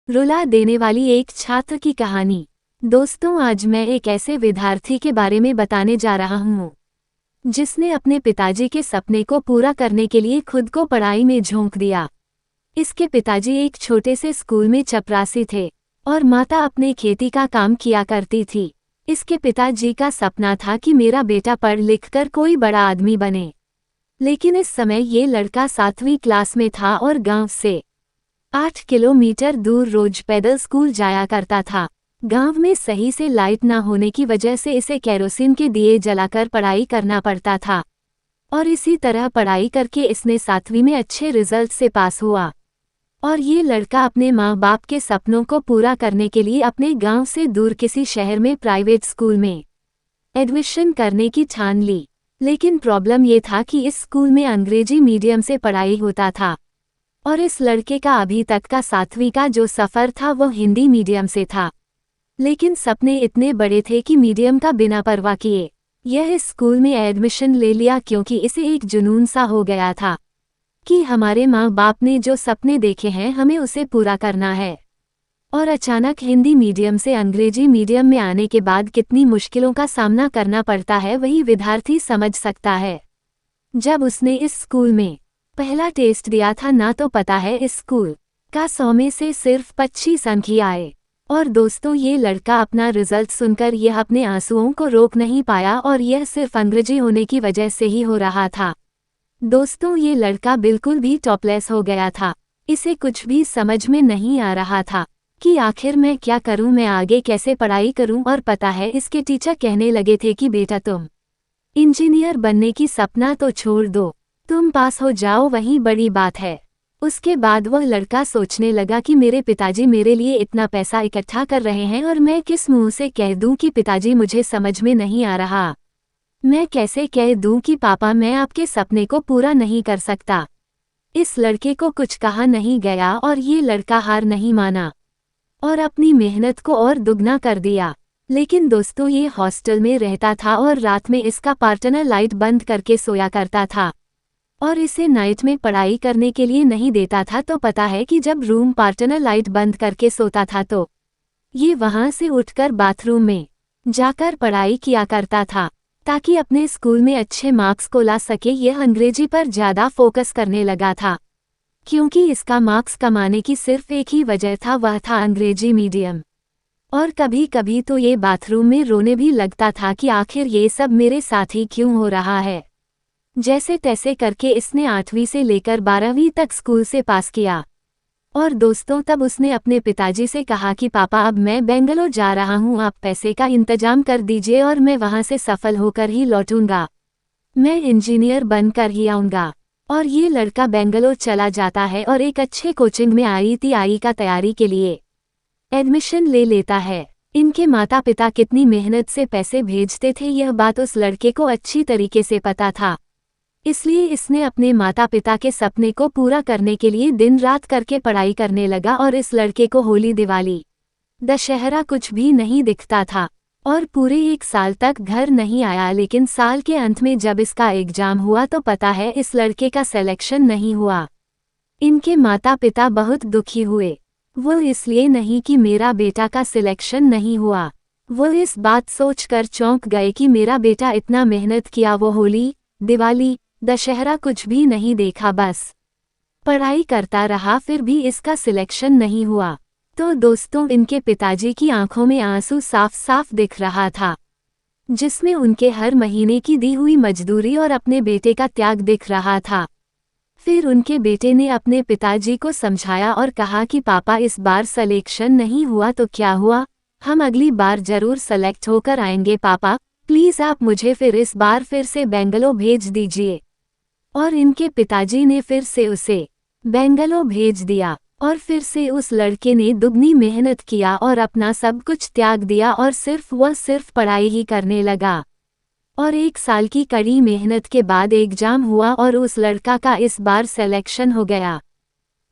रुला देने वाली एक छात्र की कहानी। दोस्तों, आज मैं एक ऐसे विद्यार्थी के बारे में बताने जा रहा हूँ जिसने अपने पिताजी के सपने को पूरा करने के लिए खुद को पढ़ाई में झोंक दिया। इसके पिताजी एक छोटे से स्कूल में चपरासी थे और माता अपने खेती का काम किया करती थी। इसके पिताजी का सपना था कि मेरा बेटा पढ़ लिख कर कोई बड़ा आदमी बने, लेकिन इस समय ये लड़का 7वीं क्लास में था और गांव से 8 किलोमीटर दूर रोज पैदल स्कूल जाया करता था। गांव में सही से लाइट न होने की वजह से इसे केरोसिन के दिए जलाकर पढ़ाई करना पड़ता था और इसी तरह पढ़ाई करके इसने 7वीं में अच्छे रिजल्ट से पास हुआ। और ये लड़का अपने माँ बाप के सपनों को पूरा करने के लिए अपने गांव से दूर किसी शहर में प्राइवेट स्कूल में एडमिशन करने की ठान ली। लेकिन प्रॉब्लम ये था कि इस स्कूल में अंग्रेजी मीडियम से पढ़ाई होता था और इस लड़के का अभी तक का 7वीं का जो सफ़र था वो हिंदी मीडियम से था। लेकिन सपने इतने बड़े थे कि मीडियम का बिना परवाह किए यह इस स्कूल में एडमिशन ले लिया, क्योंकि इसे एक जुनून सा हो गया था कि हमारे माँ बाप ने जो सपने देखे हैं हमें उसे पूरा करना है। और अचानक हिंदी मीडियम से अंग्रेजी मीडियम में आने के बाद कितनी मुश्किलों का सामना करना पड़ता है वही विद्यार्थी समझ सकता है। जब उसने इस स्कूल में पहला टेस्ट दिया था ना, तो पता है इस स्कूल का 100 में से सिर्फ 25 अंक ही आए। और दोस्तों, ये लड़का अपना रिजल्ट सुनकर यह अपने आंसुओं को रोक नहीं पाया और यह सिर्फ अंग्रेजी होने की वजह से ही हो रहा था। दोस्तों, ये लड़का बिल्कुल भी टॉपलेस हो गया था। इसे कुछ भी समझ में नहीं आ रहा था कि आखिर मैं क्या करूं, मैं आगे कैसे पढ़ाई करूं। और पता है इसके टीचर कहने लगे थे कि बेटा तुम इंजीनियर बनने की सपना तो छोड़ दो, तुम पास हो जाओ वही बड़ी बात है। उसके बाद वह लड़का सोचने लगा कि मेरे पिताजी मेरे लिए इतना पैसा इकट्ठा कर रहे हैं और मैं किस मुंह से कह दूं कि पिताजी मुझे समझ में नहीं आ रहा। मैं कैसे कह दूं कि पापा मैं आपके सपने को पूरा नहीं कर सकता। इस लड़के को कुछ कहा नहीं गया और ये लड़का हार नहीं माना और अपनी मेहनत को और दुगना कर दिया। लेकिन दोस्तों, ये हॉस्टल में रहता था और रात में इसका पार्टनर लाइट बंद करके सोया करता था और इसे नाइट में पढ़ाई करने के लिए नहीं देता था। तो पता है कि जब रूम पार्टनर लाइट बंद करके सोता था तो ये वहां से उठकर बाथरूम में जाकर पढ़ाई किया करता था ताकि अपने स्कूल में अच्छे मार्क्स को ला सके। यह अंग्रेजी पर ज़्यादा फोकस करने लगा था क्योंकि इसका मार्क्स कमाने की सिर्फ एक ही वजह था, वह था अंग्रेजी मीडियम। और कभी कभी तो ये बाथरूम में रोने भी लगता था कि आखिर ये सब मेरे साथ ही क्यों हो रहा है। जैसे तैसे करके इसने 8वीं से लेकर 12वीं तक स्कूल से पास किया। और दोस्तों, तब उसने अपने पिताजी से कहा कि पापा अब मैं बेंगलोर जा रहा हूँ, आप पैसे का इंतजाम कर दीजिए और मैं वहाँ से सफल होकर ही लौटूंगा, मैं इंजीनियर बनकर ही आऊँगा। और ये लड़का बेंगलोर चला जाता है और एक अच्छे कोचिंग में IIT का तैयारी के लिए एडमिशन ले लेता है। इनके माता पिता कितनी मेहनत से पैसे भेजते थे यह बात उस लड़के को अच्छी तरीके से पता था, इसलिए इसने अपने माता पिता के सपने को पूरा करने के लिए दिन रात करके पढ़ाई करने लगा। और इस लड़के को होली, दिवाली, दशहरा कुछ भी नहीं दिखता था और पूरे 1 साल तक घर नहीं आया। लेकिन साल के अंत में जब इसका एग्जाम हुआ तो पता है इस लड़के का सिलेक्शन नहीं हुआ। इनके माता पिता बहुत दुखी हुए। वो इसलिए नहीं कि मेरा बेटा का सिलेक्शन नहीं हुआ, वो इस बात सोचकर चौंक गए कि मेरा बेटा इतना मेहनत किया, वो होली, दिवाली, दशहरा कुछ भी नहीं देखा, बस पढ़ाई करता रहा, फिर भी इसका सिलेक्शन नहीं हुआ। तो दोस्तों, इनके पिताजी की आंखों में आंसू साफ साफ दिख रहा था, जिसमें उनके हर महीने की दी हुई मजदूरी और अपने बेटे का त्याग दिख रहा था। फिर उनके बेटे ने अपने पिताजी को समझाया और कहा कि पापा इस बार सिलेक्शन नहीं हुआ तो क्या हुआ, हम अगली बार जरूर सेलेक्ट होकर आएंगे, पापा प्लीज़ आप मुझे फिर इस बार फिर से बेंगलोर भेज दीजिए। और इनके पिताजी ने फिर से उसे बेंगलोर भेज दिया और फिर से उस लड़के ने दुगनी मेहनत किया और अपना सब कुछ त्याग दिया और सिर्फ पढ़ाई ही करने लगा। और 1 साल की कड़ी मेहनत के बाद एग्जाम हुआ और उस लड़का का इस बार सिलेक्शन हो गया।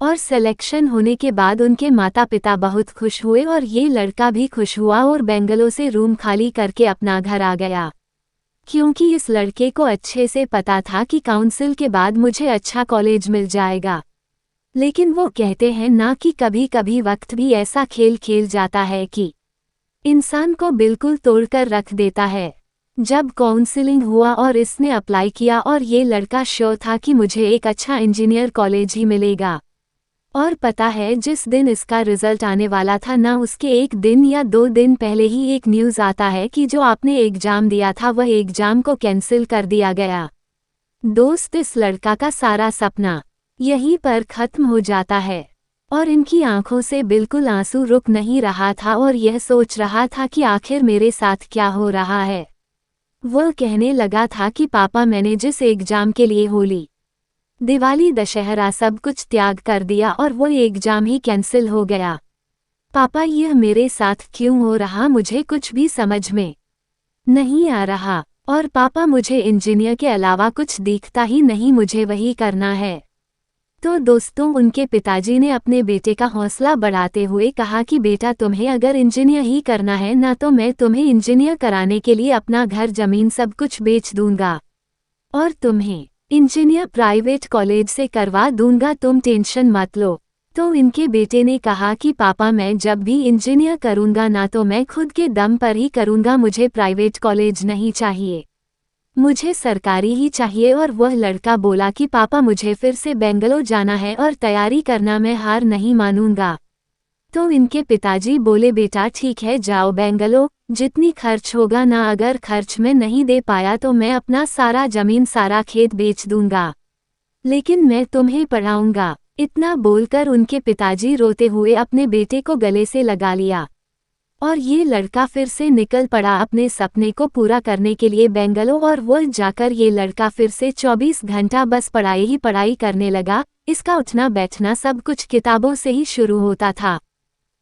और सिलेक्शन होने के बाद उनके माता पिता बहुत खुश हुए और ये लड़का भी खुश हुआ और बेंगलोर से रूम खाली करके अपना घर आ गया, क्योंकि इस लड़के को अच्छे से पता था कि काउंसिल के बाद मुझे अच्छा कॉलेज मिल जाएगा। लेकिन वो कहते हैं ना कि कभी कभी वक्त भी ऐसा खेल खेल जाता है कि इंसान को बिल्कुल तोड़कर रख देता है। जब काउंसलिंग हुआ और इसने अप्लाई किया और ये लड़का श्योर था कि मुझे एक अच्छा इंजीनियर कॉलेज ही मिलेगा। और पता है जिस दिन इसका रिजल्ट आने वाला था ना, उसके एक दिन या 2 दिन पहले ही एक न्यूज़ आता है कि जो आपने एग्जाम दिया था वह एग्जाम को कैंसिल कर दिया गया। दोस्त, इस लड़का का सारा सपना यहीं पर खत्म हो जाता है और इनकी आंखों से बिल्कुल आंसू रुक नहीं रहा था और यह सोच रहा था कि आखिर मेरे साथ क्या हो रहा है। वह कहने लगा था कि पापा, मैंने जिस एग्जाम के लिए होली, दिवाली, दशहरा सब कुछ त्याग कर दिया और वो एग्जाम ही कैंसिल हो गया। पापा, यह मेरे साथ क्यों हो रहा, मुझे कुछ भी समझ में नहीं आ रहा। और पापा, मुझे इंजीनियर के अलावा कुछ दिखता ही नहीं, मुझे वही करना है। तो दोस्तों, उनके पिताजी ने अपने बेटे का हौसला बढ़ाते हुए कहा कि बेटा, तुम्हें अगर इंजीनियर ही करना है ना, तो मैं तुम्हें इंजीनियर कराने के लिए अपना घर जमीन सब कुछ बेच दूंगा और तुम्हें इंजीनियर प्राइवेट कॉलेज से करवा दूंगा, तुम टेंशन मत लो। तो इनके बेटे ने कहा कि पापा, मैं जब भी इंजीनियर करूंगा ना तो मैं खुद के दम पर ही करूंगा, मुझे प्राइवेट कॉलेज नहीं चाहिए, मुझे सरकारी ही चाहिए। और वह लड़का बोला कि पापा, मुझे फिर से बेंगलोर जाना है और तैयारी करना, मैं हार नहीं मानूंगा। तो इनके पिताजी बोले, बेटा ठीक है, जाओ बेंगलोर, जितनी खर्च होगा ना, अगर खर्च में नहीं दे पाया तो मैं अपना सारा जमीन सारा खेत बेच दूंगा, लेकिन मैं तुम्हें पढ़ाऊंगा। इतना बोलकर उनके पिताजी रोते हुए अपने बेटे को गले से लगा लिया और ये लड़का फिर से निकल पड़ा अपने सपने को पूरा करने के लिए बेंगलोर। और वो जाकर ये लड़का फिर से 24 घंटा बस पढ़ाई ही पढ़ाई करने लगा। इसका उठना बैठना सब कुछ किताबों से ही शुरू होता था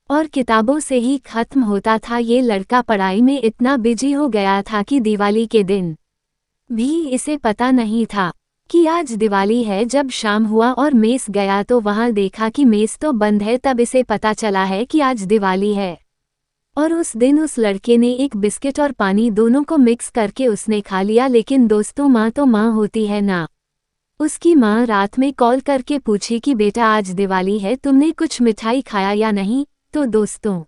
और किताबों से ही खत्म होता था। ये लड़का पढ़ाई में इतना बिजी हो गया था कि दिवाली के दिन भी इसे पता नहीं था कि आज दिवाली है। जब शाम हुआ और मेस गया तो वहां देखा कि मेस तो बंद है, तब इसे पता चला है कि आज दिवाली है। और उस दिन उस लड़के ने एक बिस्किट और पानी दोनों को मिक्स करके उसने खा लिया। लेकिन दोस्तों, माँ तो माँ होती है ना। उसकी माँ रात में कॉल करके पूछी कि बेटा, आज दिवाली है, तुमने कुछ मिठाई खाया या नहीं। तो दोस्तों,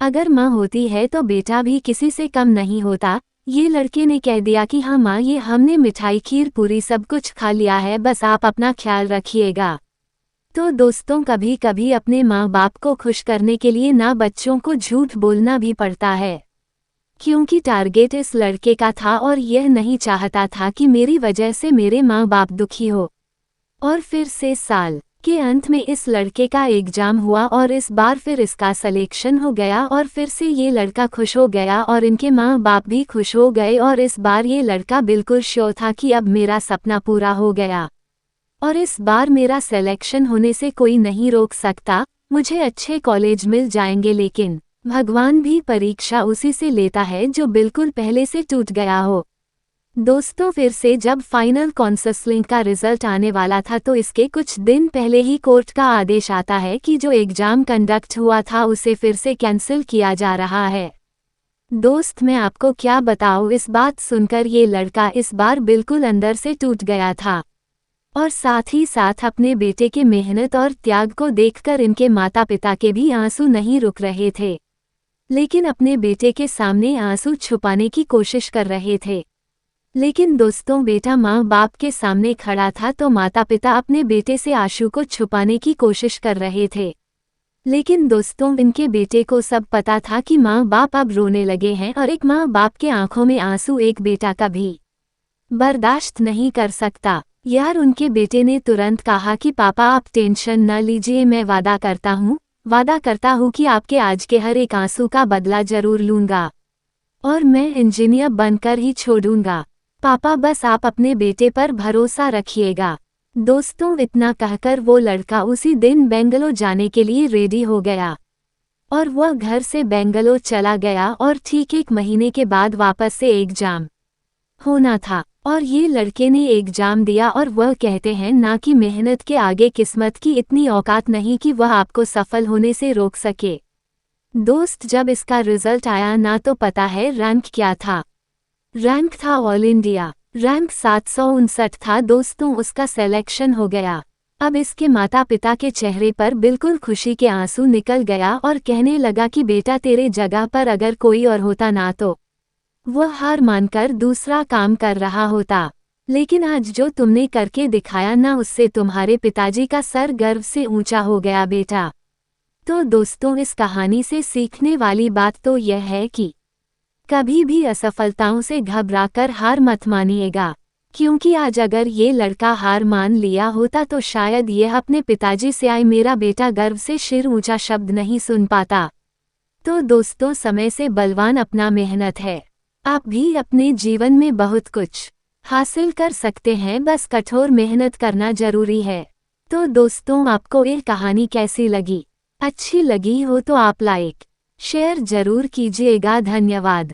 अगर माँ होती है तो बेटा भी किसी से कम नहीं होता। ये लड़के ने कह दिया कि हाँ माँ, ये हमने मिठाई खीर पूरी सब कुछ खा लिया है, बस आप अपना ख्याल रखिएगा। तो दोस्तों, कभी कभी अपने माँ बाप को खुश करने के लिए ना बच्चों को झूठ बोलना भी पड़ता है, क्योंकि टारगेट इस लड़के का था और यह नहीं चाहता था कि मेरी वजह से मेरे माँ बाप दुखी हो। और फिर से साल के अंत में इस लड़के का एग्जाम हुआ और इस बार फिर इसका सिलेक्शन हो गया और फिर से ये लड़का खुश हो गया और इनके माँ बाप भी खुश हो गए। और इस बार ये लड़का बिल्कुल श्योर था कि अब मेरा सपना पूरा हो गया और इस बार मेरा सिलेक्शन होने से कोई नहीं रोक सकता, मुझे अच्छे कॉलेज मिल जाएंगे। लेकिन भगवान भी परीक्षा उसी से लेता है जो बिल्कुल पहले से टूट गया हो। दोस्तों, फिर से जब फाइनल काउंसलिंग का रिजल्ट आने वाला था तो इसके कुछ दिन पहले ही कोर्ट का आदेश आता है कि जो एग्जाम कंडक्ट हुआ था उसे फिर से कैंसिल किया जा रहा है। दोस्त, मैं आपको क्या बताऊं, इस बात सुनकर ये लड़का इस बार बिल्कुल अंदर से टूट गया था और साथ ही साथ अपने बेटे के मेहनत और त्याग को देखकर इनके माता पिता के भी आंसू नहीं रुक रहे थे, लेकिन अपने बेटे के सामने आंसू छुपाने की कोशिश कर रहे थे। लेकिन दोस्तों, बेटा माँ बाप के सामने खड़ा था तो माता पिता अपने बेटे से आंसू को छुपाने की कोशिश कर रहे थे। लेकिन दोस्तों, इनके बेटे को सब पता था कि माँ बाप अब रोने लगे हैं और एक माँ बाप के आंखों में आंसू एक बेटा कभी बर्दाश्त नहीं कर सकता। यार, उनके बेटे ने तुरंत कहा कि पापा आप टेंशन न लीजिए, मैं वादा करता हूँ कि आपके आज के हर एक आंसू का बदला जरूर लूंगा और मैं इंजीनियर बनकर ही छोड़ूंगा। पापा, बस आप अपने बेटे पर भरोसा रखिएगा। दोस्तों, इतना कहकर वो लड़का उसी दिन बेंगलोर जाने के लिए रेडी हो गया और वह घर से बेंगलोर चला गया और ठीक 1 महीने के बाद वापस से एग्जाम होना था और ये लड़के ने एग्जाम दिया। और वह कहते हैं ना कि मेहनत के आगे किस्मत की इतनी औकात नहीं कि वह आपको सफल होने से रोक सके। दोस्त, जब इसका रिजल्ट आया ना तो पता है रैंक क्या था। रैंक था ऑल इंडिया रैंक 759 था। दोस्तों, उसका सिलेक्शन हो गया अब इसके माता पिता के चेहरे पर बिल्कुल खुशी के आंसू निकल गया और कहने लगा कि बेटा तेरे जगह पर अगर कोई और होता ना तो वह हार मानकर दूसरा काम कर रहा होता, लेकिन आज जो तुमने करके दिखाया ना उससे तुम्हारे पिताजी का सर गर्व से ऊंचा हो गया बेटा। तो दोस्तों इस कहानी से सीखने वाली बात तो यह है कि कभी भी असफलताओं से घबराकर हार मत मानिएगा, क्योंकि आज अगर ये लड़का हार मान लिया होता तो शायद यह अपने पिताजी से आए मेरा बेटा गर्व से सिर ऊंचा शब्द नहीं सुन पाता। तो दोस्तों समय से बलवान अपना मेहनत है। आप भी अपने जीवन में बहुत कुछ हासिल कर सकते हैं, बस कठोर मेहनत करना जरूरी है। तो दोस्तों आपको ये कहानी कैसी लगी? अच्छी लगी हो तो आप लाइक शेयर जरूर कीजिएगा। धन्यवाद।